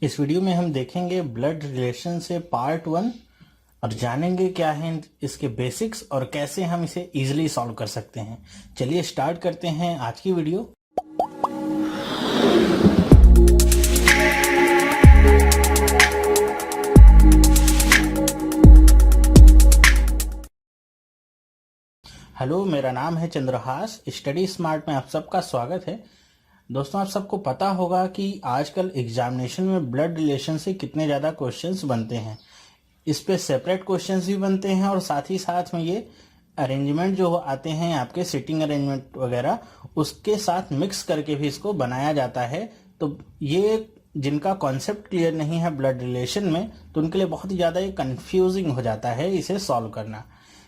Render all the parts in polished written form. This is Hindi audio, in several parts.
इस वीडियो में हम देखेंगे ब्लड रिलेशन से पार्ट 1 और जानेंगे क्या है इसके बेसिक्स और कैसे हम इसे इजीली सॉल्व कर सकते हैं। चलिए स्टार्ट करते हैं आज की वीडियो। हेलो, मेरा नाम है चंद्रहास। स्टडी स्मार्ट में आप सबका स्वागत है। दोस्तों, आप सबको पता होगा कि आजकल एग्जामिनेशन में ब्लड रिलेशन से कितने ज़्यादा क्वेश्चंस बनते हैं। इस पे सेपरेट क्वेश्चंस भी बनते हैं और साथ ही साथ में ये अरेंजमेंट जो आते हैं आपके सिटिंग अरेंजमेंट वगैरह, उसके साथ मिक्स करके भी इसको बनाया जाता है। तो ये जिनका कॉन्सेप्ट क्लियर नहीं है ब्लड रिलेशन में, तो उनके लिए बहुत ही ज़्यादा ये कंफ्यूजिंग हो जाता है इसे सॉल्व करना।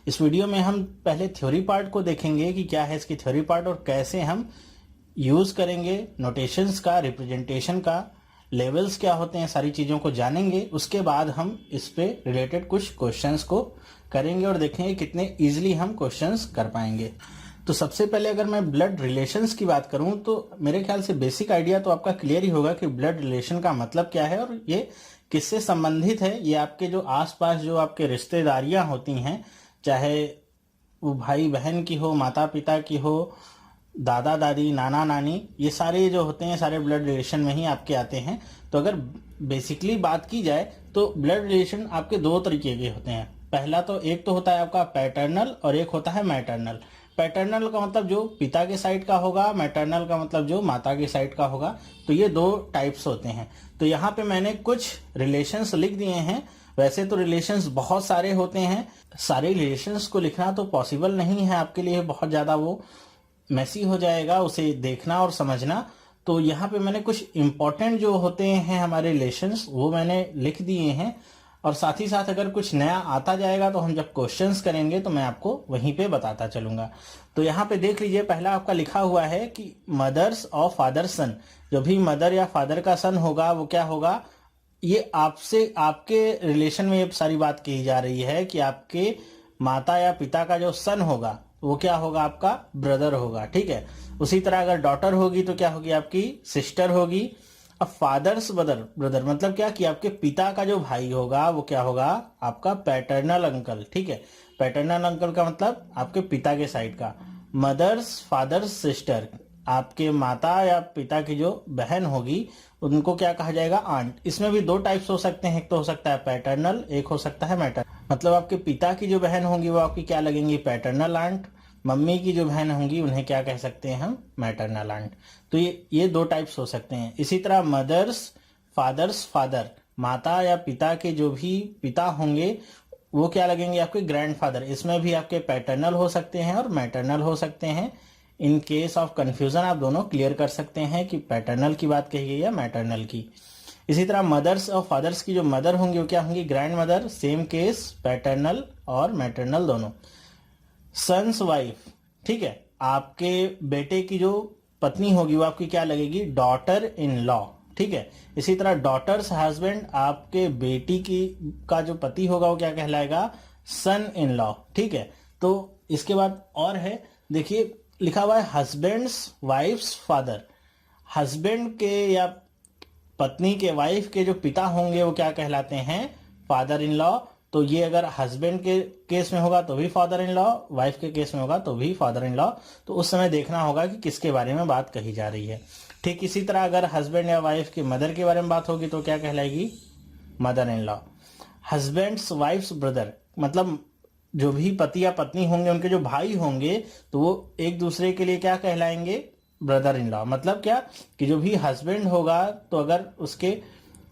इस वीडियो में हम पहले थ्योरी पार्ट को देखेंगे कि क्या है इसकी थ्योरी पार्ट और कैसे हम यूज करेंगे नोटेशंस का, रिप्रेजेंटेशन का, लेवल्स क्या होते हैं, सारी चीज़ों को जानेंगे। उसके बाद हम इस पे रिलेटेड कुछ क्वेश्चंस को करेंगे और देखेंगे कितने इजीली हम क्वेश्चंस कर पाएंगे। तो सबसे पहले अगर मैं ब्लड रिलेशंस की बात करूं तो मेरे ख्याल से बेसिक आइडिया तो आपका क्लियर ही होगा कि ब्लड रिलेशन का मतलब क्या है और ये किससे संबंधित है। ये आपके जो आसपास जो आपके रिश्तेदारियां होती हैं, चाहे वो भाई बहन की हो, माता पिता की हो, दादा दादी, नाना नानी, ये सारे जो होते हैं सारे ब्लड रिलेशन में ही आपके आते हैं। तो अगर बेसिकली बात की जाए तो ब्लड रिलेशन आपके दो तरीके के होते हैं। पहला तो एक तो होता है आपका पैटर्नल और एक होता है मैटरनल। पैटर्नल का मतलब जो पिता के साइड का होगा, मैटरनल का मतलब जो माता के साइड का होगा। तो ये दो टाइप्स होते हैं। तो यहाँ पे मैंने कुछ रिलेशंस लिख दिए हैं। वैसे तो रिलेशंस बहुत सारे होते हैं, सारे रिलेशंस को लिखना तो पॉसिबल नहीं है आपके लिए, बहुत ज़्यादा वो मैसी हो जाएगा उसे देखना और समझना। तो यहाँ पे मैंने कुछ इंपॉर्टेंट जो होते हैं हमारे रिलेशंस वो मैंने लिख दिए हैं। और साथ ही साथ अगर कुछ नया आता जाएगा तो हम जब क्वेश्चंस करेंगे तो मैं आपको वहीं पे बताता चलूंगा। तो यहाँ पे देख लीजिए, पहला आपका लिखा हुआ है कि मदर्स और फादर सन। जो भी मदर या फादर का सन होगा वो क्या होगा, ये आपसे आपके रिलेशन में ये सारी बात कही जा रही है कि आपके माता या पिता का जो सन होगा वो क्या होगा, आपका ब्रदर होगा। ठीक है। उसी तरह अगर डॉटर होगी तो क्या होगी, आपकी सिस्टर होगी। अब फादर्स ब्रदर मतलब क्या कि आपके पिता का जो भाई होगा वो क्या होगा, आपका पैटर्नल अंकल। ठीक है। पैटर्नल अंकल का मतलब आपके पिता के साइड का। मदर्स फादर्स सिस्टर, आपके माता या पिता की जो बहन होगी उनको क्या कहा जाएगा, आंट। इसमें भी दो टाइप्स हो सकते हैं, एक तो हो सकता है पैटर्नल, एक हो सकता है मैटरनल। मतलब आपके पिता की जो बहन होंगी वो आपकी क्या लगेंगी, पैटर्नल आंट। मम्मी की जो बहन होंगी उन्हें क्या कह सकते हैं हम, मैटरनल आंट। तो ये दो टाइप्स हो सकते हैं। इसी तरह मदर्स फादर्स फादर, माता या पिता के जो भी पिता होंगे वो क्या लगेंगे, आपके ग्रैंडफादर। इसमें भी आपके पैटर्नल हो सकते हैं और मैटरनल हो सकते हैं। इन केस ऑफ कंफ्यूजन आप दोनों क्लियर कर सकते हैं कि पैटर्नल की बात कही गई है या मैटरनल की। इसी तरह मदर्स और फादर्स की जो मदर होंगी वो क्या होंगी, grand mother. Same case, paternal और मैटरनल दोनों। सन्स वाइफ, ठीक है, आपके बेटे की जो पत्नी होगी वो आपकी क्या लगेगी, डॉटर इन लॉ। ठीक है। इसी तरह डॉटर्स हस्बैंड, आपके बेटी की का जो पति होगा वो क्या कहलाएगा, सन इन लॉ। ठीक है। तो इसके बाद और है, देखिए लिखा हुआ है हस्बैंड्स वाइफ्स फादर। हस्बैंड के या पत्नी के, वाइफ के जो पिता होंगे वो क्या कहलाते हैं, फादर इन लॉ। तो ये अगर हस्बैंड के केस में होगा तो भी फादर इन लॉ, वाइफ के केस में होगा तो भी फादर इन लॉ। तो उस समय देखना होगा कि किसके बारे में बात कही जा रही है। ठीक इसी तरह अगर हस्बैंड या वाइफ की मदर के बारे में बात होगी तो क्या कहलाएगी, mother in law. Husband's wife's brother, मतलब जो भी पति या पत्नी होंगे उनके जो भाई होंगे तो वो एक दूसरे के लिए क्या कहलाएंगे, ब्रदर इन लॉ। मतलब क्या कि जो भी हस्बैंड होगा तो अगर उसके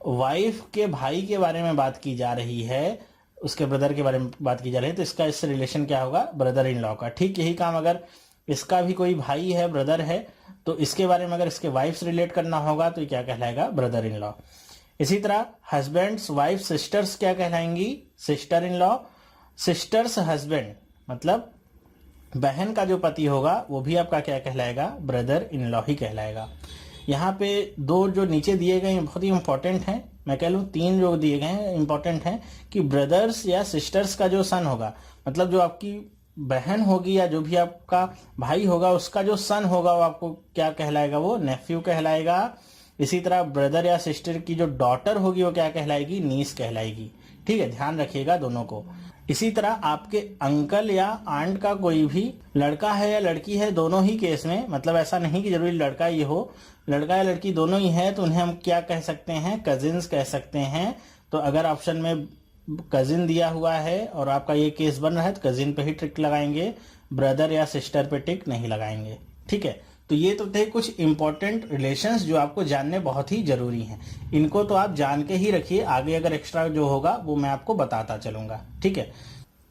वाइफ के भाई के बारे में बात की जा रही है, उसके ब्रदर के बारे में बात की जा रही है, तो इसका इससे रिलेशन क्या होगा, ब्रदर इन लॉ का। ठीक यही काम अगर इसका भी कोई भाई है, ब्रदर है, तो इसके बारे में अगर इसके वाइफ से रिलेट करना होगा तो क्या कहलाएगा, ब्रदर इन लॉ। इसी तरह हस्बैंड्स वाइफ सिस्टर्स क्या कहलाएंगी, sister in law. Sister's husband मतलब बहन का जो पति होगा वो भी आपका क्या कहलाएगा, ब्रदर इन लॉ ही कहलाएगा। यहाँ पे दो जो नीचे दिए गए हैं बहुत ही इंपॉर्टेंट हैं, मैं कह लूँ तीन जो दिए गए हैं इंपॉर्टेंट हैं, कि ब्रदर्स या सिस्टर्स का जो सन होगा, मतलब जो आपकी बहन होगी या जो भी आपका भाई होगा उसका जो सन होगा वो आपको क्या कहलाएगा, वो नेफ्यू कहलाएगा। इसी तरह ब्रदर या सिस्टर की जो डॉटर होगी वो क्या कहलाएगी, नीस कहलाएगी। ठीक है, ध्यान रखिएगा दोनों को। इसी तरह आपके अंकल या आंट का कोई भी लड़का है या लड़की है, दोनों ही केस में, मतलब ऐसा नहीं कि जरूरी लड़का ही हो, लड़का या लड़की दोनों ही है, तो उन्हें हम क्या कह सकते हैं, कजिन्स कह सकते हैं। तो अगर ऑप्शन में कजिन दिया हुआ है और आपका ये केस बन रहा है तो कजिन पे ही टिक लगाएंगे, ब्रदर या सिस्टर पे टिक नहीं लगाएंगे। ठीक है, तो ये तो थे कुछ इंपॉर्टेंट रिलेशंस जो आपको जानने बहुत ही जरूरी हैं। इनको तो आप जान के ही रखिए, आगे अगर एक्स्ट्रा जो होगा वो मैं आपको बताता चलूंगा। ठीक है,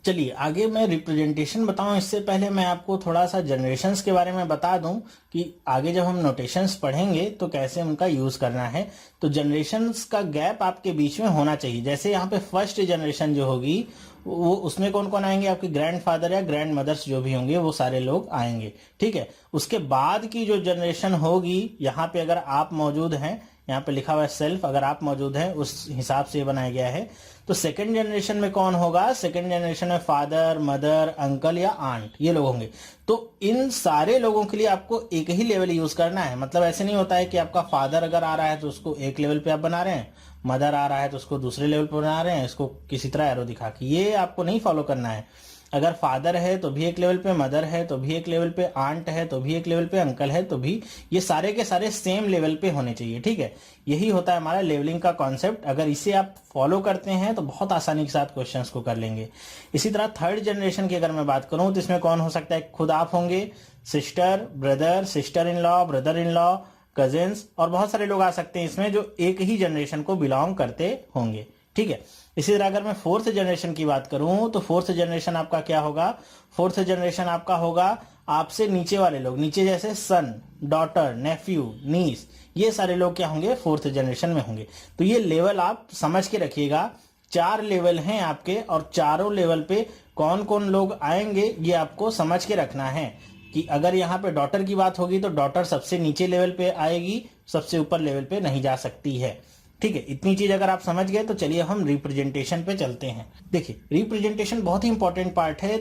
चलिए आगे मैं रिप्रेजेंटेशन बताऊं इससे पहले मैं आपको थोड़ा सा जनरेशंस के बारे में बता दूं कि आगे जब हम नोटेशंस पढ़ेंगे तो कैसे उनका यूज करना है। तो जनरेशंस का गैप आपके बीच में होना चाहिए। जैसे यहाँ पे फर्स्ट जनरेशन जो होगी वो उसमें कौन कौन आएंगे, आपके ग्रैंडफादर या ग्रैंड मदर्स जो भी होंगे वो सारे लोग आएंगे। ठीक है, उसके बाद की जो जनरेशन होगी, यहाँ पे अगर आप मौजूद हैं, यहाँ पे लिखा हुआ है सेल्फ, अगर आप मौजूद हैं उस हिसाब से बनाया गया है। तो सेकंड जनरेशन में कौन होगा, सेकंड जनरेशन में फादर, मदर, अंकल या आंट, ये लोग होंगे। तो इन सारे लोगों के लिए आपको एक ही लेवल यूज करना है। मतलब ऐसे नहीं होता है कि आपका फादर अगर आ रहा है तो उसको एक लेवल पे आप बना रहे हैं, मदर आ रहा है तो उसको दूसरे लेवल पे बना रहे हैं, इसको किसी तरह एरो दिखा के, ये आपको नहीं फॉलो करना है। अगर फादर है तो भी एक लेवल पे, मदर है तो भी एक लेवल पे, आंट है तो भी एक लेवल पे, अंकल है तो भी, ये सारे के सारे सेम लेवल पे होने चाहिए। ठीक है, यही होता है हमारा लेवलिंग का कॉन्सेप्ट। अगर इसे आप फॉलो करते हैं तो बहुत आसानी के साथ क्वेश्चंस को कर लेंगे। इसी तरह थर्ड जनरेशन की अगर मैं बात करूं तो इसमें कौन हो सकता है, खुद आप होंगे, sister, brother, sister in law, brother in law, cousins, और बहुत सारे लोग आ सकते हैं इसमें जो एक ही जनरेशन को बिलोंग करते होंगे। ठीक है, इसी तरह अगर मैं फोर्थ जनरेशन की बात करूं तो फोर्थ जनरेशन आपका क्या होगा, फोर्थ जनरेशन आपका होगा आपसे नीचे वाले लोग, नीचे जैसे सन, डॉटर, नेफ्यू, नीस, ये सारे लोग क्या होंगे, फोर्थ जनरेशन में होंगे। तो ये लेवल आप समझ के रखिएगा, 4 लेवल हैं आपके और चारों लेवल पे कौन कौन लोग आएंगे ये आपको समझ के रखना है। कि अगर यहाँ पे डॉटर की बात होगी तो डॉटर सबसे नीचे लेवल पे आएगी, सबसे ऊपर लेवल पे नहीं जा सकती है। ठीक है, इतनी चीज अगर आप समझ गए तो चलिए हम रिप्रेजेंटेशन पे चलते हैं। देखिए, रिप्रेजेंटेशन बहुत ही इंपॉर्टेंट पार्ट है।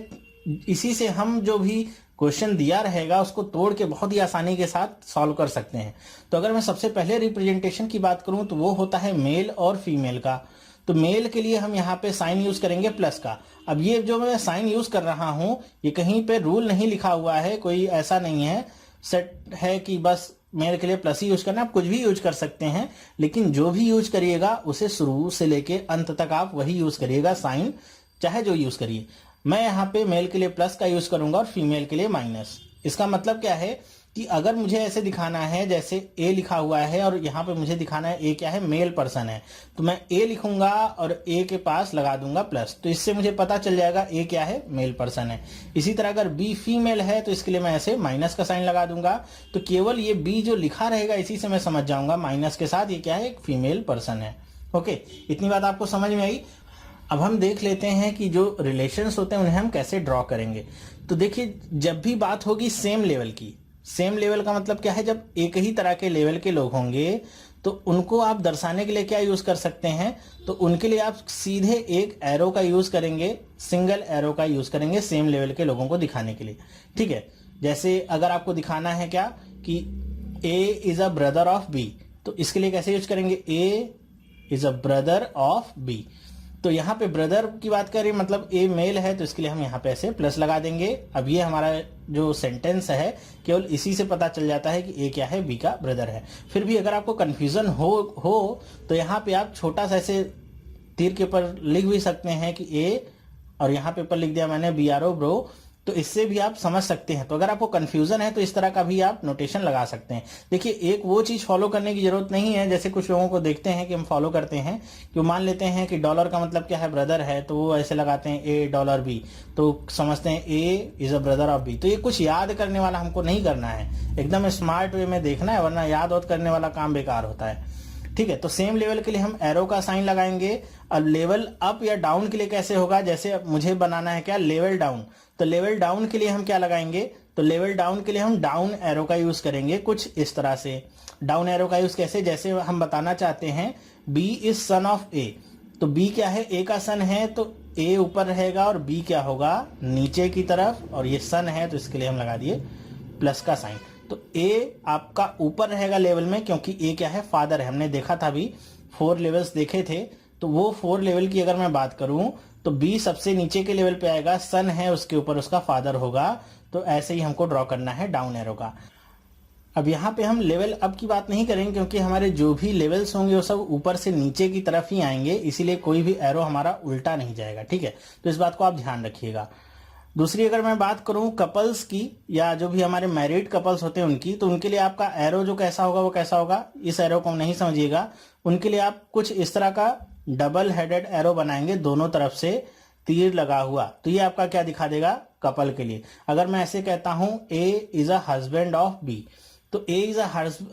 इसी से हम जो भी क्वेश्चन दिया रहेगा उसको तोड़ के बहुत ही आसानी के साथ सॉल्व कर सकते हैं। तो अगर मैं सबसे पहले रिप्रेजेंटेशन की बात करूं तो वो होता है मेल और फीमेल का। तो मेल के लिए हम यहाँ पे साइन यूज करेंगे प्लस का। अब ये जो मैं साइन यूज कर रहा हूं ये कहीं पे रूल नहीं लिखा हुआ है, कोई ऐसा नहीं है सेट है कि बस मेल के लिए प्लस ही यूज करना, आप कुछ भी यूज कर सकते हैं, लेकिन जो भी यूज करिएगा उसे शुरू से लेके अंत तक आप वही यूज करिएगा, साइन चाहे जो यूज करिए। मैं यहाँ पे मेल के लिए प्लस का यूज करूंगा और फीमेल के लिए माइनस। इसका मतलब क्या है कि अगर मुझे ऐसे दिखाना है जैसे ए लिखा हुआ है और यहाँ पे मुझे दिखाना है ए क्या है, मेल पर्सन है, तो मैं ए लिखूंगा और ए के पास लगा दूंगा प्लस, तो इससे मुझे पता चल जाएगा ए क्या है, मेल पर्सन है। इसी तरह अगर बी फीमेल है तो इसके लिए मैं ऐसे माइनस का साइन लगा दूंगा, तो केवल ये बी जो लिखा रहेगा इसी से मैं समझ जाऊंगा माइनस के साथ ये क्या है, एक फीमेल पर्सन है। ओके, इतनी बात आपको समझ में आई। अब हम देख लेते हैं कि जो रिलेशंस होते हैं उन्हें हम कैसे ड्रॉ करेंगे। तो देखिए, जब भी बात होगी सेम लेवल की, सेम लेवल का मतलब क्या है, जब एक ही तरह के लेवल के लोग होंगे तो उनको आप दर्शाने के लिए क्या यूज कर सकते हैं, तो उनके लिए आप सीधे एक एरो का यूज करेंगे, सिंगल एरो का यूज करेंगे सेम लेवल के लोगों को दिखाने के लिए। ठीक है, जैसे अगर आपको दिखाना है क्या कि A is a brother of B, तो इसके लिए कैसे यूज करेंगे, A is a brother of B. तो यहाँ पे ब्रदर की बात करें मतलब ए मेल है तो इसके लिए हम यहाँ पे ऐसे प्लस लगा देंगे। अब ये हमारा जो सेंटेंस है केवल इसी से पता चल जाता है कि ए क्या है, बी का ब्रदर है। फिर भी अगर आपको कंफ्यूजन हो तो यहाँ पे आप छोटा सा ऐसे तीर के ऊपर लिख भी सकते हैं कि ए, और यहाँ पे ऊपर लिख दिया मैंने BRO ब्रो, तो इससे भी आप समझ सकते हैं। तो अगर आपको कंफ्यूजन है तो इस तरह का भी आप नोटेशन लगा सकते हैं। देखिए, एक वो चीज फॉलो करने की जरूरत नहीं है, जैसे कुछ लोगों को देखते हैं कि हम फॉलो करते हैं कि मान लेते हैं कि डॉलर का मतलब क्या है, ब्रदर है, तो वो ऐसे लगाते हैं $A तो समझते हैं A is a brother of B. तो ये कुछ याद करने वाला हमको नहीं करना है, एकदम स्मार्ट वे में देखना है, वरना याद वाद करने वाला काम बेकार होता है। ठीक है, तो सेम लेवल के लिए हम एरो का साइन लगाएंगे। अब लेवल अप या डाउन के लिए कैसे होगा, जैसे मुझे बनाना है क्या, लेवल डाउन, तो लेवल डाउन के लिए हम क्या लगाएंगे, तो लेवल डाउन के लिए हम डाउन एरो का यूज करेंगे कुछ इस तरह से। डाउन एरो का यूज कैसे, जैसे हम बताना चाहते हैं बी इज सन ऑफ ए, तो बी क्या है, ए का सन है, तो ए ऊपर रहेगा और बी क्या होगा, नीचे की तरफ, और ये सन है तो इसके लिए हम लगा दिए प्लस का साइन। तो ए आपका ऊपर रहेगा लेवल में, क्योंकि ए क्या है, फादर है। हमने देखा था अभी 4 लेवल्स देखे थे, तो वो 4 लेवल की अगर मैं बात करूं तो बी सबसे नीचे के लेवल पे आएगा, सन है उसके ऊपर, उसका फादर होगा। तो ऐसे ही हमको ड्रॉ करना है डाउन एरो का। अब यहाँ पे हम लेवल अप की बात नहीं करेंगे, क्योंकि हमारे जो भी लेवल्स होंगे वो सब ऊपर से नीचे की तरफ ही आएंगे, इसीलिए कोई भी एरो हमारा उल्टा नहीं जाएगा, ठीक है। तो इस बात को आप ध्यान रखिएगा। दूसरी अगर मैं बात करूं कपल्स की, या जो भी हमारे मैरिड कपल्स होते हैं उनकी, तो उनके लिए आपका एरो जो कैसा होगा वो कैसा होगा, इस एरो को नहीं समझिएगा। उनके लिए आप कुछ इस तरह का डबल हेडेड एरो बनाएंगे, दोनों तरफ से तीर लगा हुआ। तो ये आपका क्या दिखा देगा, कपल के लिए। अगर मैं ऐसे कहता हूं A is a husband of B, तो A is a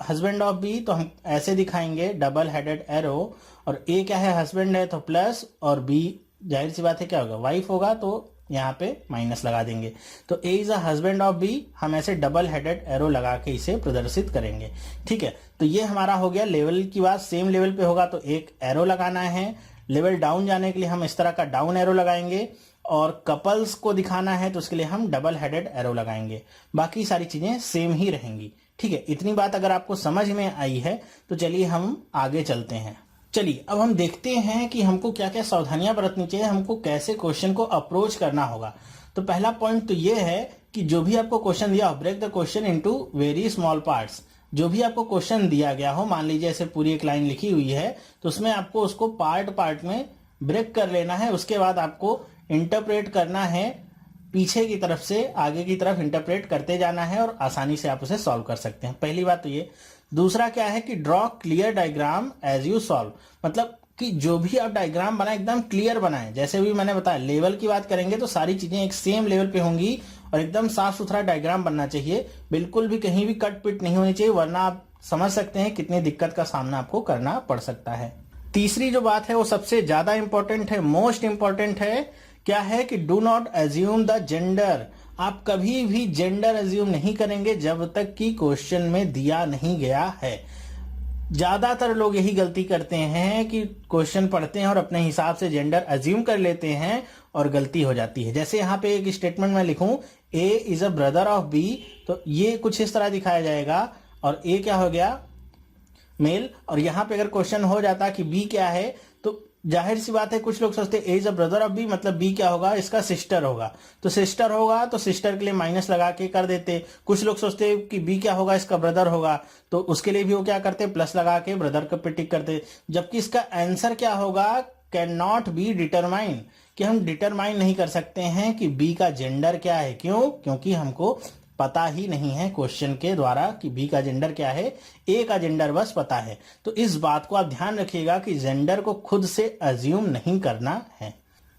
husband of B, तो हम ऐसे दिखाएंगे डबल हेडेड एरो। और ए क्या है, हस्बैंड है, तो प्लस, और बी जाहिर सी बात है क्या होगा, वाइफ होगा, तो यहाँ पे माइनस लगा देंगे। तो A is a husband of B, हम ऐसे डबल हेडेड एरो लगा के इसे प्रदर्शित करेंगे, ठीक है। तो ये हमारा हो गया लेवल की बात। सेम लेवल पे होगा तो एक एरो लगाना है, लेवल डाउन जाने के लिए हम इस तरह का डाउन एरो लगाएंगे, और कपल्स को दिखाना है तो उसके लिए हम डबल हेडेड एरो लगाएंगे। बाकी सारी चीजें सेम ही रहेंगी, ठीक है। इतनी बात अगर आपको समझ में आई है तो चलिए हम आगे चलते हैं। चलिए अब हम देखते हैं कि हमको क्या क्या सावधानियां बरतनी चाहिए, हमको कैसे क्वेश्चन को अप्रोच करना होगा। तो पहला पॉइंट तो ये है कि जो भी आपको क्वेश्चन दिया हो, break the question into very small parts. जो भी आपको क्वेश्चन दिया गया हो, मान लीजिए ऐसे पूरी एक लाइन लिखी हुई है, तो उसमें आपको उसको पार्ट पार्ट में ब्रेक कर लेना है। उसके बाद आपको इंटरप्रेट करना है, पीछे की तरफ से आगे की तरफ इंटरप्रेट करते जाना है, और आसानी से आप उसे सॉल्व कर सकते हैं। पहली बात तो ये। दूसरा क्या है कि draw clear diagram as you solve, मतलब कि जो भी आप डायग्राम बनाए एकदम क्लियर बनाएं। जैसे भी मैंने बताया, लेवल की बात करेंगे तो सारी चीजें एक सेम लेवल पे होंगी और एकदम साफ सुथरा डायग्राम बनना चाहिए, बिल्कुल भी कहीं भी कट पिट नहीं होनी चाहिए, वरना आप समझ सकते हैं कितनी दिक्कत का सामना आपको करना पड़ सकता है। तीसरी जो बात है वो सबसे ज्यादा इंपॉर्टेंट है, मोस्ट इंपॉर्टेंट है। क्या है कि do not assume the gender. आप कभी भी जेंडर एज्यूम नहीं करेंगे जब तक कि क्वेश्चन में दिया नहीं गया है। ज्यादातर लोग यही गलती करते हैं कि क्वेश्चन पढ़ते हैं और अपने हिसाब से जेंडर एज्यूम कर लेते हैं और गलती हो जाती है। जैसे यहाँ पे एक स्टेटमेंट मैं लिखूं, A is a brother of B, तो ये कुछ इस तरह दिखाया जाएगा, और ए क्या हो गया, मेल। और यहाँ पे अगर क्वेश्चन हो जाता कि बी क्या है, तो जाहिर सी बात है कुछ लोग सोचते हैं A is a brother of B, मतलब बी क्या होगा, इसका सिस्टर होगा। तो सिस्टर होगा तो सिस्टर के लिए माइनस लगा के कर देते। कुछ लोग सोचते हैं कि बी क्या होगा, इसका ब्रदर होगा, तो उसके लिए भी वो क्या करते, प्लस लगा के ब्रदर को पे टिक करते। जबकि इसका आंसर क्या होगा, कैन नॉट बी डिटरमाइन, कि हम डिटरमाइन नहीं कर सकते हैं कि बी का जेंडर क्या है। क्यों? क्योंकि हमको पता ही नहीं है क्वेश्चन के द्वारा कि बी का जेंडर क्या है, ए का जेंडर बस पता है। तो इस बात को आप ध्यान रखिएगा कि जेंडर को खुद से अज्यूम नहीं करना है।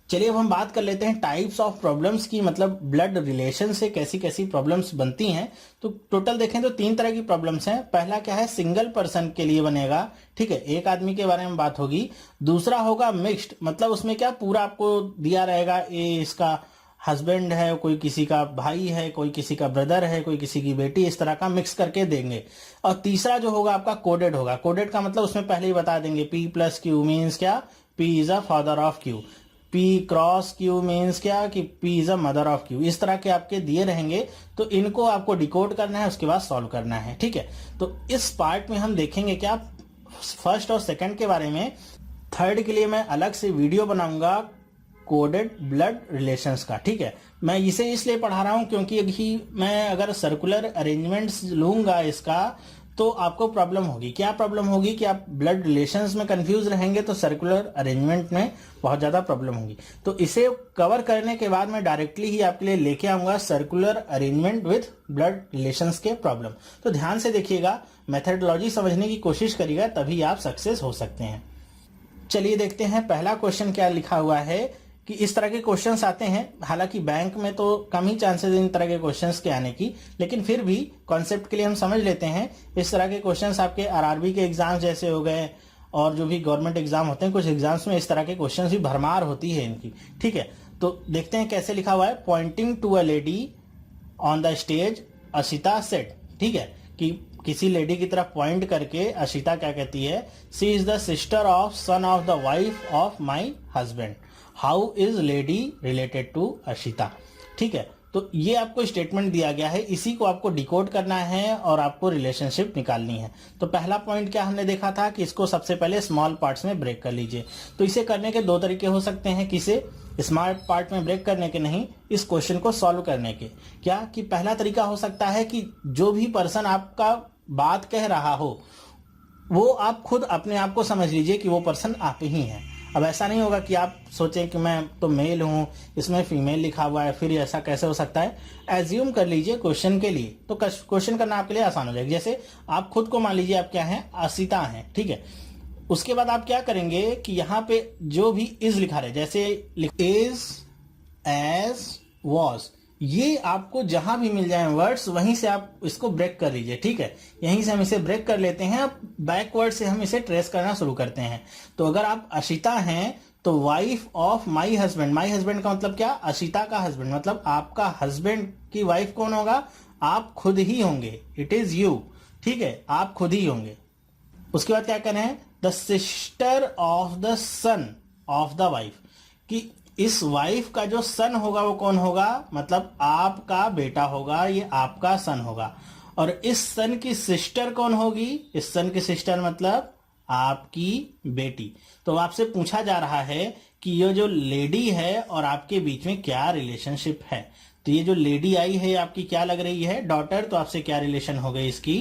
चलिए अब हम बात कर लेते हैं टाइप्स ऑफ प्रॉब्लम्स की, मतलब ब्लड रिलेशन से कैसी कैसी प्रॉब्लम्स बनती हैं। तो टोटल देखें तो 3 तरह की प्रॉब्लम्स हैं। पहला क्या है, सिंगल पर्सन के लिए बनेगा, ठीक है, एक आदमी के बारे में बात होगी। दूसरा होगा मिक्स्ड, मतलब उसमें क्या पूरा आपको दिया रहेगा, ए इसका हस्बैंड है, कोई किसी का भाई है, कोई किसी का ब्रदर है, कोई किसी की बेटी, इस तरह का मिक्स करके देंगे। और तीसरा जो होगा आपका कोडेड होगा। कोडेड का मतलब उसमें पहले ही बता देंगे, P प्लस क्यू मीन्स क्या, P is a father of Q. P cross Q means क्या, कि P is a mother of Q. इस तरह के आपके दिए रहेंगे, तो इनको आपको डिकोड करना है, उसके बाद सॉल्व करना है, ठीक है। तो इस पार्ट में हम देखेंगे क्या, फर्स्ट और सेकंड के बारे में। थर्ड के लिए मैं अलग से वीडियो बनाऊंगा कोडेड ब्लड रिलेशंस का, ठीक है। मैं इसे इसलिए पढ़ा रहा हूं क्योंकि अभी मैं अगर सर्कुलर अरेंजमेंट्स लूंगा इसका, तो आपको प्रॉब्लम होगी। क्या प्रॉब्लम होगी कि आप ब्लड रिलेशंस में कंफ्यूज रहेंगे, तो सर्कुलर अरेंजमेंट में बहुत ज्यादा प्रॉब्लम होगी। तो इसे कवर करने के बाद मैं डायरेक्टली ही आपके लिए लेके आऊंगा circular arrangement with blood relations के प्रॉब्लम। तो ध्यान से देखिएगा, मेथडोलॉजी समझने की कोशिश करिएगा, तभी आप सक्सेस हो सकते हैं। चलिए देखते हैं पहला क्वेश्चन क्या लिखा हुआ है, कि इस तरह के क्वेश्चंस आते हैं। हालांकि बैंक में तो कम ही चांसेस इन तरह के क्वेश्चंस के आने की, लेकिन फिर भी कॉन्सेप्ट के लिए हम समझ लेते हैं। इस तरह के क्वेश्चंस आपके आरआरबी के एग्जाम जैसे हो गए, और जो भी गवर्नमेंट एग्जाम होते हैं, कुछ एग्जाम्स में इस तरह के क्वेश्चंस भी भरमार होती है इनकी, ठीक है। तो देखते हैं कैसे लिखा हुआ है। Pointing to a lady on the stage Ashita said, ठीक है, कि किसी लेडी की तरफ पॉइंट करके अशिता क्या कहती है, C is the sister of son of the wife of my husband, how is lady related to Ashita, ठीक है। तो ये आपको स्टेटमेंट दिया गया है, इसी को आपको डिकोड करना है और आपको रिलेशनशिप निकालनी है। तो पहला पॉइंट क्या हमने देखा था कि इसको सबसे पहले स्मॉल पार्ट्स में ब्रेक कर लीजिए। तो इसे करने के दो तरीके हो सकते हैं, किसे स्मॉल पार्ट में ब्रेक करने के, नहीं इस क्वेश्चन को सॉल्व करने के। क्या कि पहला तरीका हो सकता है कि जो भी पर्सन आपका बात कह रहा हो वो आप खुद अपने आप को समझ लीजिए कि वो पर्सन आप ही हैं। अब ऐसा नहीं होगा कि आप सोचें कि मैं तो मेल हूं, इसमें फीमेल लिखा हुआ है, फिर ऐसा कैसे हो सकता है। एज्यूम कर लीजिए क्वेश्चन के लिए, तो क्वेश्चन करना आपके लिए आसान हो जाएगा। जैसे आप खुद को मान लीजिए आप क्या हैं, असिता हैं, ठीक है। उसके बाद आप क्या करेंगे कि यहाँ पे जो भी इज लिखा रहे, जैसे इज, एज, वॉज, ये आपको जहां भी मिल जाए वर्ड्स वहीं से आप इसको ब्रेक कर लीजिए, ठीक है। यहीं से हम इसे ब्रेक कर लेते हैं। अब बैकवर्ड से हम इसे ट्रेस करना शुरू करते हैं। तो अगर आप अशिता हैं तो wife of my husband, my husband का मतलब क्या, अशिता का हस्बैंड, मतलब आपका हस्बैंड की वाइफ कौन होगा, आप खुद ही होंगे, इट इज यू, ठीक है, आप खुद ही होंगे। उसके बाद क्या करें, the sister of the son of the wife, कि इस वाइफ का जो सन होगा वो कौन होगा, मतलब आपका बेटा होगा, ये आपका सन होगा। और इस सन की सिस्टर कौन होगी, इस सन की सिस्टर मतलब आपकी बेटी। तो आपसे पूछा जा रहा है कि ये जो लेडी है और आपके बीच में क्या रिलेशनशिप है। तो ये जो लेडी आई है आपकी क्या लग रही है, डॉटर। तो आपसे क्या रिलेशन हो गई, इसकी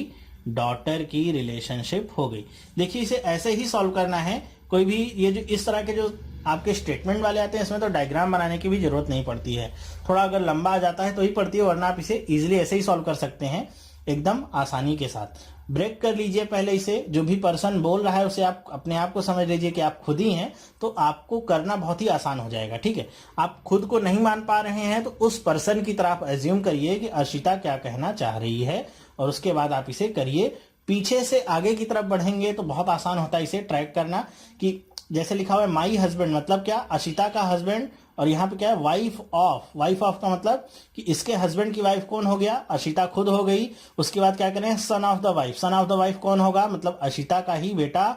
डॉटर की रिलेशनशिप हो गई। देखिए इसे ऐसे ही सॉल्व करना है। कोई भी ये जो इस तरह के जो आपके स्टेटमेंट वाले आते हैं इसमें तो डायग्राम बनाने की भी जरूरत नहीं पड़ती है। थोड़ा अगर लंबा आ जाता है तो ही पड़ती है, वरना आप इसे इजीली ऐसे ही सॉल्व कर सकते हैं एकदम आसानी के साथ। ब्रेक कर लीजिए पहले इसे, जो भी पर्सन बोल रहा है उसे आप अपने आप को समझ लीजिए कि आप खुद ही हैं, तो आपको करना बहुत ही आसान हो जाएगा, ठीक है। आप खुद को नहीं मान पा रहे हैं तो उस पर्सन की तरह आप एज्यूम करिए कि अर्शिता क्या कहना चाह रही है, और उसके बाद आप इसे करिए। पीछे से आगे की तरफ बढ़ेंगे तो बहुत आसान होता है इसे ट्रैक करना, कि जैसे लिखा हुआ है माई हस्बैंड, मतलब क्या, अशिता का हस्बैंड, और यहाँ पे क्या है, वाइफ ऑफ, वाइफ ऑफ का मतलब कि इसके हस्बैंड की वाइफ कौन हो गया, अशिता खुद हो गई। उसके बाद क्या करें, सन of the wife, sun of the wife कौन होगा, मतलब अशिता का ही बेटा,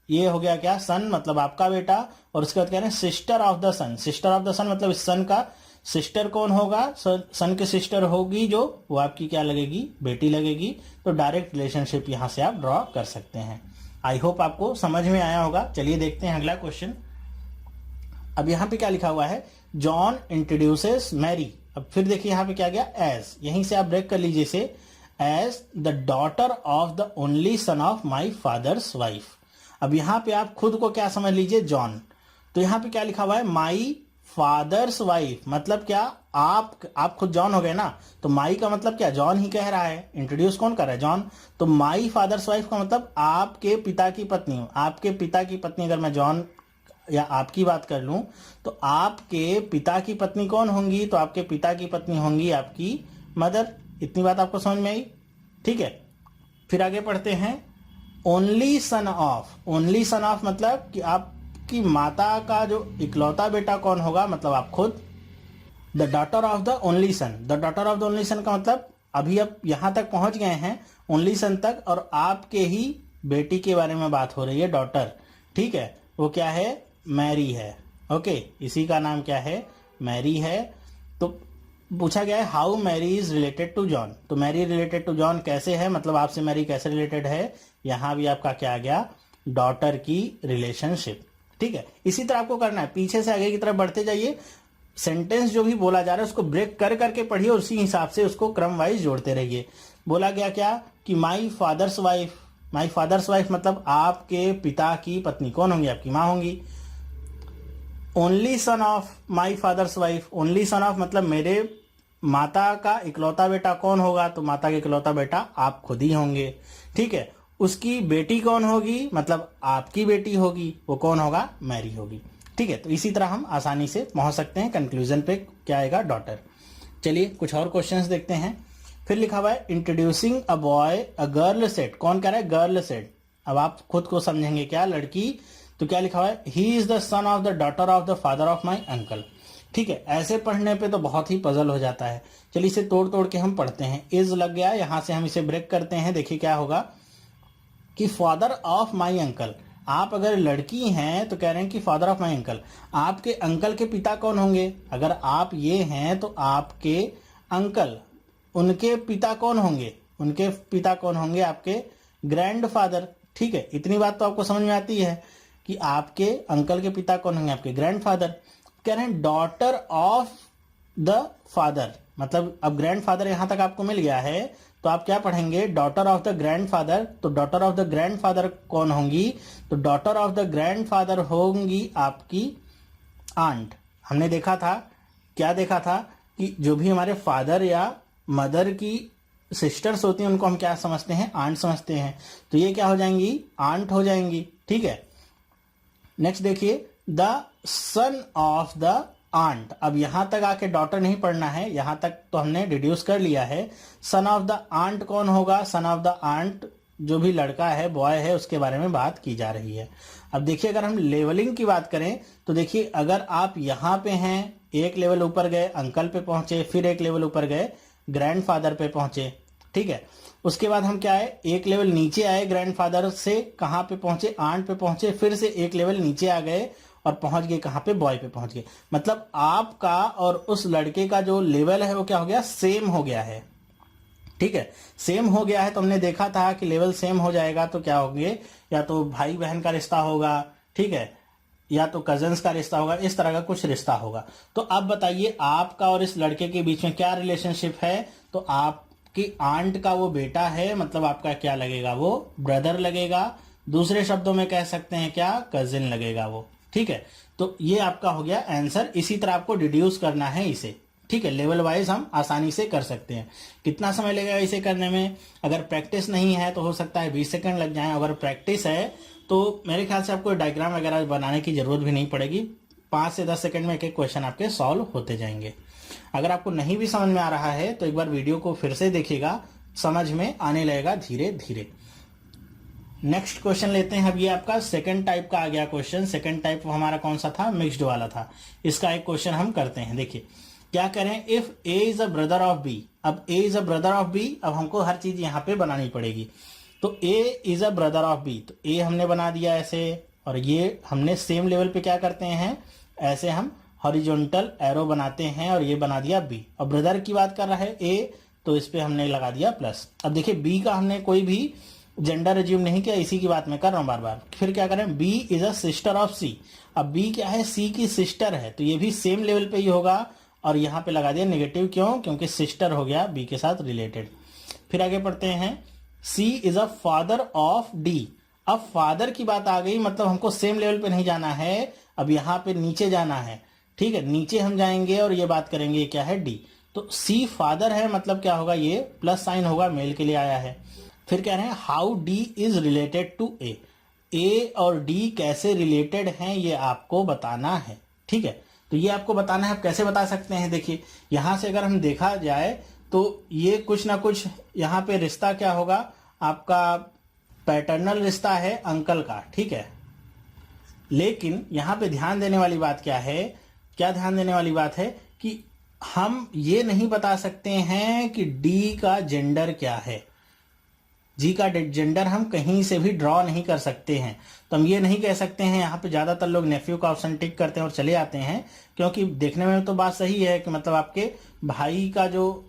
ये हो गया क्या, सन, मतलब आपका बेटा। और उसके बाद कह रहे हैं sister of the son, sister of the son मतलब इस सन का सिस्टर कौन होगा, सन की सिस्टर होगी जो, वो आपकी क्या लगेगी, बेटी लगेगी। तो डायरेक्ट रिलेशनशिप यहां से आप ड्रॉ कर सकते हैं। आई होप आपको समझ में आया होगा। चलिए देखते हैं अगला क्वेश्चन। अब यहाँ पे क्या लिखा हुआ है, जॉन इंट्रोड्यूसेस मैरी। अब फिर देखिए यहाँ पे क्या गया, एज, यहीं से आप ब्रेक कर लीजिए इसे, as the daughter of the only son of my father's wife. अब यहाँ पे आप खुद को क्या समझ लीजिए, जॉन। तो यहाँ पे क्या लिखा हुआ है, माई फादर्स वाइफ, मतलब क्या, आप खुद जॉन हो गए ना। तो माई का मतलब क्या, जॉन ही कह रहा है, इंट्रोड्यूस कौन कर रहा है, जॉन। तो माई फादर्स वाइफ का मतलब आपके पिता की पत्नी, आपके पिता की पत्नी। अगर मैं जॉन या आपकी बात कर लूं तो आपके पिता की पत्नी कौन होंगी, तो आपके पिता की पत्नी होंगी आपकी मदर। इतनी बात आपको समझ में आई, ठीक है। फिर आगे पढ़ते हैं, only son of, only son of मतलब कि आपकी माता का जो इकलौता बेटा कौन होगा, मतलब आप खुद। The daughter of the only sun, the daughter of the only सन का मतलब अभी आप यहां तक पहुंच गए हैं ओनली सन तक, और आपके ही बेटी के बारे में बात हो रही है, डॉटर, ठीक है। वो क्या है, मैरी है, ओके, इसी का नाम क्या है, मैरी है। तो पूछा गया है how Mary is related to John. तो मैरी रिलेटेड टू जॉन कैसे है, मतलब आपसे मैरी कैसे रिलेटेड है, यहां भी आपका क्या आ गया, डॉटर की रिलेशनशिप, ठीक है। इसी तरह आपको करना है, पीछे से आगे की तरफ बढ़ते जाइए, सेंटेंस जो भी बोला जा रहा है उसको ब्रेक कर करके पढ़िए, उसी हिसाब से उसको क्रम वाइज जोड़ते रहिए। बोला गया क्या कि माई फादर्स वाइफ, माई फादर्स वाइफ मतलब आपके पिता की पत्नी कौन होंगी, आपकी माँ होंगी। Only son of my father's wife, only son of मतलब मेरे माता का इकलौता बेटा कौन होगा, तो माता का इकलौता बेटा आप खुद ही होंगे, ठीक है। उसकी बेटी कौन होगी, मतलब आपकी बेटी होगी, वो कौन होगा, मैरी होगी, ठीक है। तो इसी तरह हम आसानी से पहुंच सकते हैं कंक्लूजन पे, क्या आएगा, डॉटर। चलिए कुछ और क्वेश्चंस देखते हैं। फिर लिखा हुआ है introducing a boy a girl set, कौन कह रहा है, गर्ल सेट। अब आप खुद को समझेंगे क्या, लड़की। तो क्या लिखा हुआ है, he is the son of the daughter of the father of my uncle, ठीक है। ऐसे पढ़ने पे तो बहुत ही पजल हो जाता है। चलिए इसे तोड़ तोड़ के हम पढ़ते हैं। इज लग गया, यहां से हम इसे ब्रेक करते हैं। देखिए क्या होगा कि फादर ऑफ माई अंकल, आप अगर लड़की हैं तो कह रहे हैं कि फादर ऑफ माई अंकल, आपके अंकल के पिता कौन होंगे, अगर आप ये हैं तो आपके अंकल, उनके पिता कौन होंगे? उनके पिता कौन होंगे? आपके ग्रैंडफादर। ठीक है, इतनी बात तो आपको समझ में आती है कि आपके अंकल के पिता कौन होंगे? आपके ग्रैंडफादर। कह रहे हैं डॉटर ऑफ द फादर, मतलब अब ग्रैंडफादर यहां तक आपको मिल गया है, तो आप क्या पढ़ेंगे? Daughter of the grandfather. तो डॉटर ऑफ द ग्रैंडफादर कौन होंगी? तो डॉटर ऑफ द ग्रैंडफादर होंगी आपकी आंट। हमने देखा था, क्या देखा था कि जो भी हमारे फादर या मदर की सिस्टर्स होती हैं उनको हम क्या समझते हैं? आंट समझते हैं। तो ये क्या हो जाएंगी? आंट हो जाएंगी। ठीक है, नेक्स्ट देखिए, the son of the aunt. अब यहां तक आके डॉटर नहीं पढ़ना है, यहां तक तो हमने डिड्यूस कर लिया है। सन ऑफ द आंट कौन होगा? सन ऑफ द आंट जो भी लड़का है, बॉय है, उसके बारे में बात की जा रही है। अब देखिए, अगर हम लेवलिंग की बात करें तो देखिए, अगर आप यहां पे हैं, एक लेवल ऊपर गए अंकल पे पहुंचे, फिर एक लेवल ऊपर गए ग्रैंडफादर पे पहुंचे। ठीक है, उसके बाद हम क्या है, एक लेवल नीचे आए, ग्रैंडफादर से कहां पे पहुंचे? आंट पे पहुंचे, फिर से एक लेवल नीचे आ गए और पहुंच गए कहां पे? बॉय पे पहुंच गए। मतलब आपका और उस लड़के का जो लेवल है वो क्या हो गया? सेम हो गया है। ठीक है, सेम हो गया है। तो हमने देखा था कि लेवल सेम हो जाएगा तो क्या होंगे? या तो भाई बहन का रिश्ता होगा, ठीक है, या तो कजन्स का रिश्ता होगा, इस तरह का कुछ रिश्ता होगा। तो अब बताइए, आपका और इस लड़के के बीच में क्या रिलेशनशिप है? तो आपकी आंट का वो बेटा है, मतलब आपका क्या लगेगा? वो ब्रदर लगेगा। दूसरे शब्दों में कह सकते हैं क्या? कजिन लगेगा वो। ठीक है, तो ये आपका हो गया आंसर। इसी तरह आपको डिड्यूस करना है इसे। ठीक है, लेवल वाइज हम आसानी से कर सकते हैं। कितना समय लगेगा इसे करने में? अगर प्रैक्टिस नहीं है तो हो सकता है 20 सेकंड लग जाए। अगर प्रैक्टिस है तो मेरे ख्याल से आपको डायग्राम वगैरह बनाने की जरूरत भी नहीं पड़ेगी। 5 से 10 सेकंड में एक एक क्वेश्चन आपके सॉल्व होते जाएंगे। अगर आपको नहीं भी समझ में आ रहा है तो एक बार वीडियो को फिर से देखिएगा, समझ में आने लगेगा धीरे धीरे। नेक्स्ट क्वेश्चन लेते हैं। अब ये आपका सेकंड टाइप का आ गया क्वेश्चन। सेकंड टाइप हमारा कौन सा था? मिक्स्ड वाला था। इसका एक क्वेश्चन हम करते हैं। देखिए क्या करें, if A is a brother of B. अब A is a brother of B, अब हमको हर चीज यहां पे बनानी पड़ेगी। तो A is a brother of B, तो ए हमने बना दिया ऐसे, और ये हमने सेम लेवल पे क्या करते हैं, ऐसे हम हॉरिजॉन्टल एरो बनाते हैं, और ये बना दिया बी। और ब्रदर की बात कर रहा है ए, तो इस पे हमने लगा दिया प्लस। अब देखिए बी का हमने कोई भी जेंडर रिज्यूम नहीं किया, इसी की बात मैं कर रहा हूं बार बार। फिर क्या करें, B is a sister of C. अब बी क्या है, सी की सिस्टर है, तो ये भी सेम लेवल पे ही होगा, और यहां पे लगा दिया नेगेटिव। क्यों? क्योंकि सिस्टर हो गया बी के साथ रिलेटेड। फिर आगे पढ़ते हैं, C is a father of D. अब फादर की बात आ गई, मतलब हमको सेम लेवल पे नहीं जाना है, अब यहां पे नीचे जाना है। ठीक है, नीचे हम जाएंगे और ये बात करेंगे, क्या है, डी। तो सी फादर है, मतलब क्या होगा, ये प्लस साइन होगा, मेल के लिए आया है। फिर कह रहे हैं how D is related to A. A और डी कैसे रिलेटेड हैं ये आपको बताना है। ठीक है, तो ये आपको बताना है। आप कैसे बता सकते हैं, देखिए यहां से अगर हम देखा जाए तो ये कुछ ना कुछ यहां पे रिश्ता क्या होगा, आपका पैटर्नल रिश्ता है अंकल का। ठीक है, लेकिन यहां पे ध्यान देने वाली बात क्या है, क्या ध्यान देने वाली बात है कि हम ये नहीं बता सकते हैं कि डी का जेंडर क्या है। जी का जेंडर हम कहीं से भी ड्रॉ नहीं कर सकते हैं। तो हम ये नहीं कह सकते हैं, यहाँ पे ज्यादातर लोग नेफ्यू का ऑप्शन टिक करते हैं और चले आते हैं, क्योंकि देखने में तो बात सही है कि मतलब आपके भाई का जो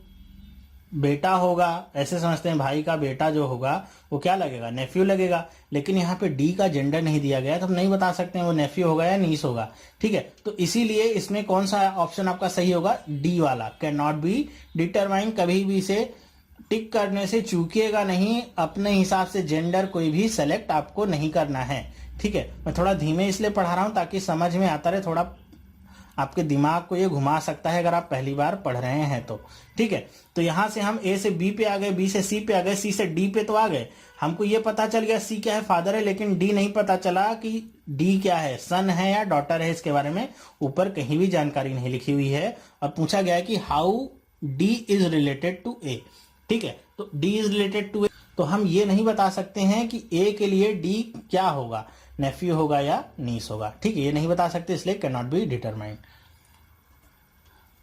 बेटा होगा, ऐसे समझते हैं, भाई का बेटा जो होगा वो क्या लगेगा, नेफ्यू लगेगा। लेकिन यहाँ पे डी का जेंडर नहीं दिया गया है, तो हम नहीं बता सकते हैं वो नेफ्यू होगा या नीस होगा। ठीक है, तो इसीलिए इसमें कौन सा ऑप्शन आपका सही होगा, डी वाला, कैन नॉट बी डिटरमाइन। कभी भी इसे टिक करने से चूकिएगा नहीं, अपने हिसाब से जेंडर कोई भी सेलेक्ट आपको नहीं करना है। ठीक है, मैं थोड़ा धीमे इसलिए पढ़ा रहा हूं ताकि समझ में आता रहे, थोड़ा आपके दिमाग को ये घुमा सकता है अगर आप पहली बार पढ़ रहे हैं तो। ठीक है, तो यहां से हम ए से बी पे आ गए, बी से सी पे आ गए, सी से डी पे तो आ गए। हमको ये पता चल गया सी क्या है, फादर है, लेकिन डी नहीं पता चला कि डी क्या है, सन है या डॉटर है। इसके बारे में ऊपर कहीं भी जानकारी नहीं लिखी हुई है, और पूछा गया है कि how D is related to A. ठीक है, तो D is related to A, तो हम ये नहीं बता सकते हैं कि ए के लिए डी क्या होगा, नेफ्यू होगा या नीस होगा। ठीक है, ये नहीं बता सकते, इसलिए can not be determined.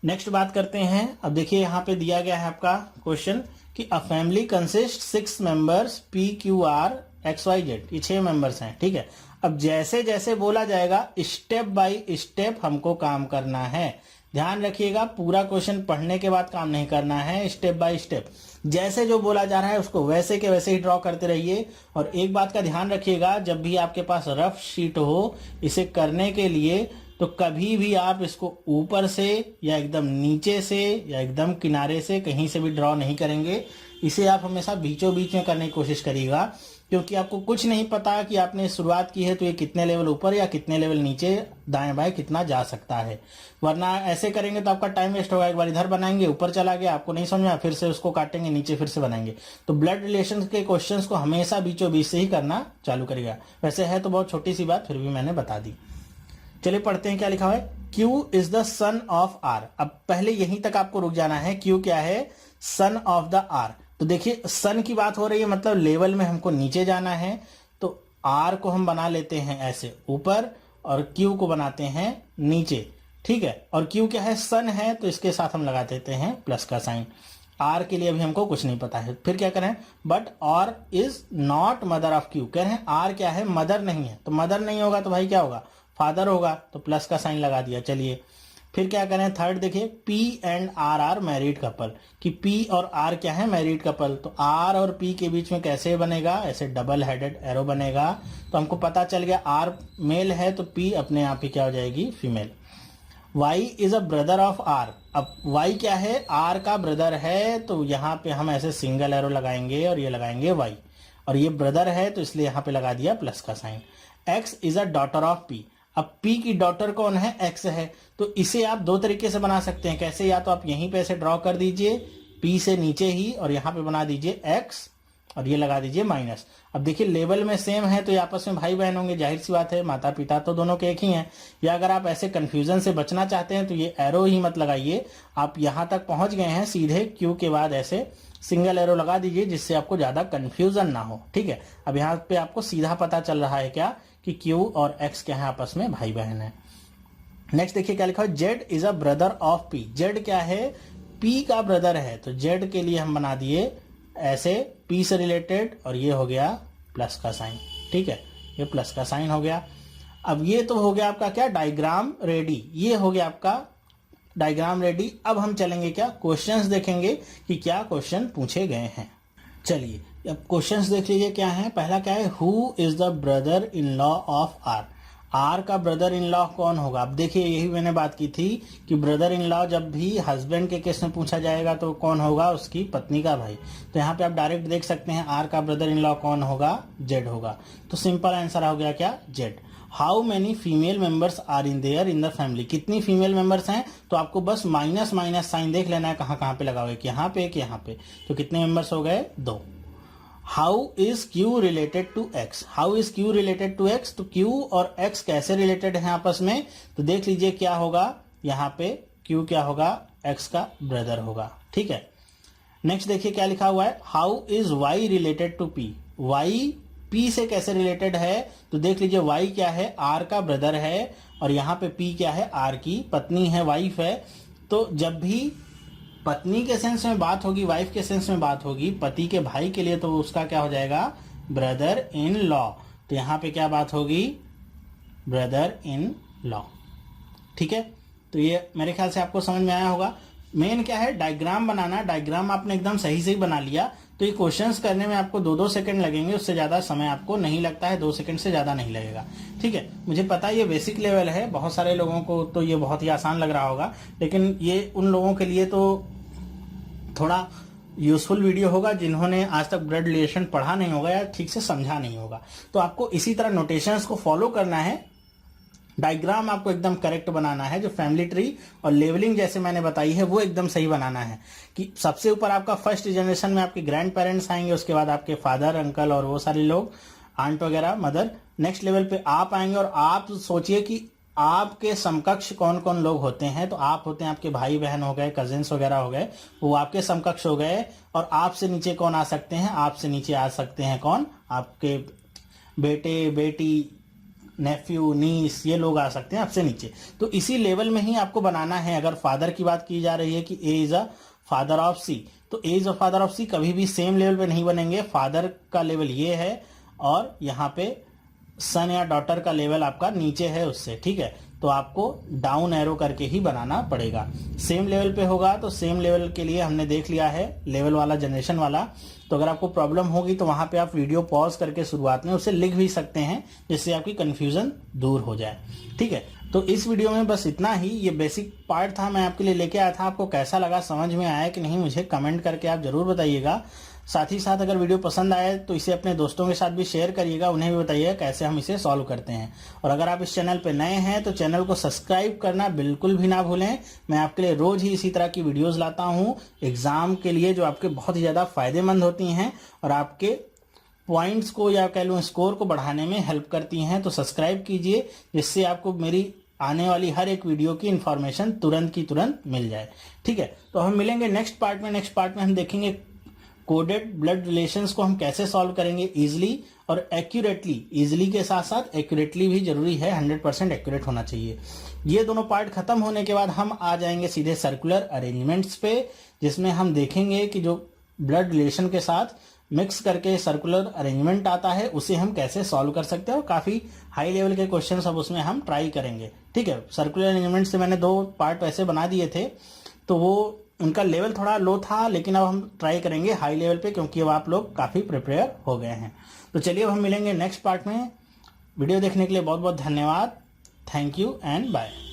Next बात करते हैं। अब देखिए यहां पे दिया गया है आपका क्वेश्चन कि a family consist 6 members P Q R X Y Z, ये 6 मेंबर्स हैं। ठीक है, अब जैसे जैसे बोला जाएगा स्टेप बाय स्टेप हमको काम करना है। ध्यान रखिएगा, पूरा क्वेश्चन पढ़ने के बाद काम नहीं करना है, स्टेप बाय स्टेप जैसे जो बोला जा रहा है उसको वैसे के वैसे ही ड्रॉ करते रहिए। और एक बात का ध्यान रखिएगा, जब भी आपके पास रफ शीट हो इसे करने के लिए, तो कभी भी आप इसको ऊपर से या एकदम नीचे से या एकदम किनारे से कहीं से भी ड्रॉ नहीं करेंगे। इसे आप हमेशा बीचों बीच में करने की कोशिश करिएगा, क्योंकि आपको कुछ नहीं पता कि आपने शुरुआत की है तो ये कितने लेवल ऊपर या कितने लेवल नीचे दाएं बाएं कितना जा सकता है। वरना ऐसे करेंगे तो आपका टाइम वेस्ट होगा। एक बार इधर बनाएंगे, ऊपर चला गया, आपको नहीं समझ में आया, फिर से उसको काटेंगे, नीचे फिर से बनाएंगे। तो ब्लड रिलेशन के क्वेश्चंस को हमेशा बीचों बीच से ही करना चालू करेगा। वैसे है तो बहुत छोटी सी बात, फिर भी मैंने बता दी। चलिए पढ़ते हैं क्या लिखा हुआ है। Q is the son of R। अब पहले यहीं तक आपको रुक जाना है। Q क्या है? सन ऑफ द R। तो देखिए सन की बात हो रही है, मतलब लेवल में हमको नीचे जाना है। तो R को हम बना लेते हैं ऐसे ऊपर और Q को बनाते हैं नीचे, ठीक है। और Q क्या है? सन है, तो इसके साथ हम लगा देते हैं प्लस का साइन। R के लिए अभी हमको कुछ नहीं पता है। फिर क्या करें? But R is not mother of Q। कह रहे हैं R क्या है? मदर नहीं है। तो मदर नहीं होगा तो भाई क्या होगा? फादर होगा। तो प्लस का साइन लगा दिया। चलिए फिर क्या करें? थर्ड देखिए, P and R are married couple, कि P और R क्या है? Married couple. तो R और P के बीच में कैसे बनेगा? ऐसे डबल हेडेड एरो बनेगा। तो हमको पता चल गया R मेल है तो P अपने आप ही क्या हो जाएगी? Female. Y is a brother of R। अब Y क्या है? R का ब्रदर है, तो यहाँ पे हम ऐसे सिंगल एरो लगाएंगे और ये लगाएंगे Y, और ये ब्रदर है तो इसलिए यहाँ पे लगा दिया प्लस का sign. X is a daughter of P। अब P की डॉटर कौन है? X है। तो इसे आप दो तरीके से बना सकते हैं। कैसे? या तो आप यहीं पे ऐसे ड्रॉ कर दीजिए P से नीचे ही, और यहाँ पे बना दीजिए X और ये लगा दीजिए माइनस। अब देखिए लेवल में सेम है तो ये आपस में भाई बहन होंगे, जाहिर सी बात है, माता पिता तो दोनों के एक ही हैं। या अगर आप ऐसे कंफ्यूजन से बचना चाहते हैं तो ये एरो ही मत लगाइए। आप यहाँ तक पहुंच गए हैं, सीधे Q के बाद ऐसे सिंगल एरो लगा दीजिए जिससे आपको ज्यादा कंफ्यूजन ना हो, ठीक है। अब यहाँ पे आपको सीधा पता चल रहा है क्या कि Q और X क्या है? आपस में भाई बहन है। नेक्स्ट देखिए क्या लिखा है। Z is a brother of P। Z क्या है? P का ब्रदर है। तो Z के लिए हम बना दिए ऐसे P से रिलेटेड, और ये हो गया प्लस का साइन, ठीक है। ये प्लस का साइन हो गया। अब ये तो हो गया आपका क्या? Diagram ready. ये हो गया आपका डायग्राम रेडी। अब हम चलेंगे क्या? क्वेश्चंस देखेंगे कि क्या क्वेश्चन पूछे गए हैं। चलिए अब क्वेश्चंस देख लीजिए क्या है। पहला क्या है? Who is the brother in law of R। R का ब्रदर इन लॉ कौन होगा? अब देखिए यही मैंने बात की थी कि ब्रदर इन लॉ जब भी हस्बैंड के केस में पूछा जाएगा तो कौन होगा? उसकी पत्नी का भाई। तो यहाँ पे आप डायरेक्ट देख सकते हैं R का ब्रदर इन लॉ कौन होगा? Z होगा। तो सिंपल आंसर हो गया क्या? Z। How many female members are in there in the family. कितनी फीमेल मेंबर्स हैं? तो आपको बस माइनस माइनस साइन देख लेना है कहाँ कहाँ पे लगाओगे, कि यहाँ पे कि यहाँ पे। तो कितने मेंबर्स हो गए? 2। How is Q related to X। How is Q related to X। तो Q और X कैसे रिलेटेड है आपस में? तो देख लीजिए क्या होगा यहाँ पे। Q क्या होगा? X का ब्रदर होगा, ठीक है। नेक्स्ट देखिए क्या लिखा हुआ है। How is Y related to P। Y P से कैसे रिलेटेड है? तो देख लीजिए Y क्या है? R का ब्रदर है, और यहाँ पे P क्या है? R की पत्नी है, वाइफ है। तो जब भी पत्नी के सेंस में बात होगी, वाइफ के सेंस में बात होगी, पति के भाई के लिए, तो उसका क्या हो जाएगा? Brother in law. तो यहाँ पे क्या बात होगी? ब्रदर इन लॉ, ठीक है। तो ये मेरे ख्याल से आपको समझ में आया होगा। मेन क्या है? डायग्राम बनाना। डायग्राम आपने एकदम सही से ही बना लिया तो ये क्वेश्चंस करने में आपको 2-2 सेकंड लगेंगे, उससे ज्यादा समय आपको नहीं लगता है, 2 सेकंड से ज्यादा नहीं लगेगा, ठीक है। मुझे पता है ये बेसिक लेवल है, बहुत सारे लोगों को तो ये बहुत ही आसान लग रहा होगा, लेकिन ये उन लोगों के लिए तो थोड़ा यूजफुल वीडियो होगा जिन्होंने आज तक ब्लड रिलेशन पढ़ा नहीं होगा या ठीक से समझा नहीं होगा। तो आपको इसी तरह नोटेशंस को फॉलो करना है। डायग्राम आपको एकदम करेक्ट बनाना है। जो फैमिली ट्री और लेवलिंग जैसे मैंने बताई है वो एकदम सही बनाना है, कि सबसे ऊपर आपका फर्स्ट जनरेशन में आपके ग्रैंड पेरेंट्स आएंगे, उसके बाद आपके फादर, अंकल और वो सारे लोग, आंट वगैरह, मदर। नेक्स्ट लेवल पे आप आएंगे, और आप सोचिए कि आपके समकक्ष कौन कौन लोग होते हैं। तो आप होते हैं आपके भाई बहन हो गए, कजिन्स वगैरह हो गए, वो आपके समकक्ष हो गए। और आपसे नीचे कौन आ सकते हैं? आपसे नीचे आ सकते हैं कौन? आपके बेटे, बेटी, नेफ्यू, नीस, ये लोग आ सकते हैं आपसे नीचे। तो इसी लेवल में ही आपको बनाना है। अगर फादर की बात की जा रही है कि A is a father of सी, तो A is a father of सी कभी भी सेम लेवल पे नहीं बनेंगे। फादर का लेवल ये है और यहाँ पे सन या डॉटर का लेवल आपका नीचे है उससे, ठीक है, तो आपको डाउन एरो करके ही बनाना पड़ेगा। सेम लेवल पे होगा तो सेम लेवल के लिए हमने देख लिया है लेवल वाला, जनरेशन वाला। तो अगर आपको प्रॉब्लम होगी तो वहां पे आप वीडियो पॉज करके शुरुआत में उसे लिख भी सकते हैं, जिससे आपकी कंफ्यूजन दूर हो जाए, ठीक है। तो इस वीडियो में बस इतना ही, ये बेसिक पार्ट था मैं आपके लिए लेके आया था। आपको कैसा लगा, समझ में आया कि नहीं, मुझे कमेंट करके आप जरूर बताइएगा। साथ ही साथ अगर वीडियो पसंद आए तो इसे अपने दोस्तों के साथ भी शेयर करिएगा, उन्हें भी बताइएगा कैसे हम इसे सॉल्व करते हैं। और अगर आप इस चैनल पे नए हैं तो चैनल को सब्सक्राइब करना बिल्कुल भी ना भूलें। मैं आपके लिए रोज ही इसी तरह की वीडियोस लाता हूं एग्जाम के लिए, जो आपके बहुत ही ज्यादा फायदेमंद होती हैं और आपके पॉइंट्स को या कह लूँ स्कोर को बढ़ाने में हेल्प करती हैं। तो सब्सक्राइब कीजिए, जिससे आपको मेरी आने वाली हर एक वीडियो की इंफॉर्मेशन तुरंत की तुरंत मिल जाए, ठीक है। तो हम मिलेंगे नेक्स्ट पार्ट में। नेक्स्ट पार्ट में हम देखेंगे कोडेड ब्लड रिलेशंस को हम कैसे सॉल्व करेंगे इजीली और एक्यूरेटली। इजीली के साथ साथ एक्यूरेटली भी जरूरी है, 100% एक्यूरेट होना चाहिए। ये दोनों पार्ट खत्म होने के बाद हम आ जाएंगे सीधे सर्कुलर अरेंजमेंट्स पे, जिसमें हम देखेंगे कि जो ब्लड रिलेशन के साथ मिक्स करके सर्कुलर अरेंजमेंट आता है उसे हम कैसे सॉल्व कर सकते हैं, और काफी हाई लेवल के क्वेश्चंस अब उसमें हम ट्राई करेंगे, ठीक है। सर्कुलर अरेंजमेंट से मैंने 2 पार्ट वैसे बना दिए थे, तो वो उनका लेवल थोड़ा लो था, लेकिन अब हम ट्राई करेंगे हाई लेवल पे, क्योंकि अब आप लोग काफी प्रिपेयर हो गए हैं। तो चलिए अब हम मिलेंगे नेक्स्ट पार्ट में। वीडियो देखने के लिए बहुत बहुत धन्यवाद। Thank you and bye.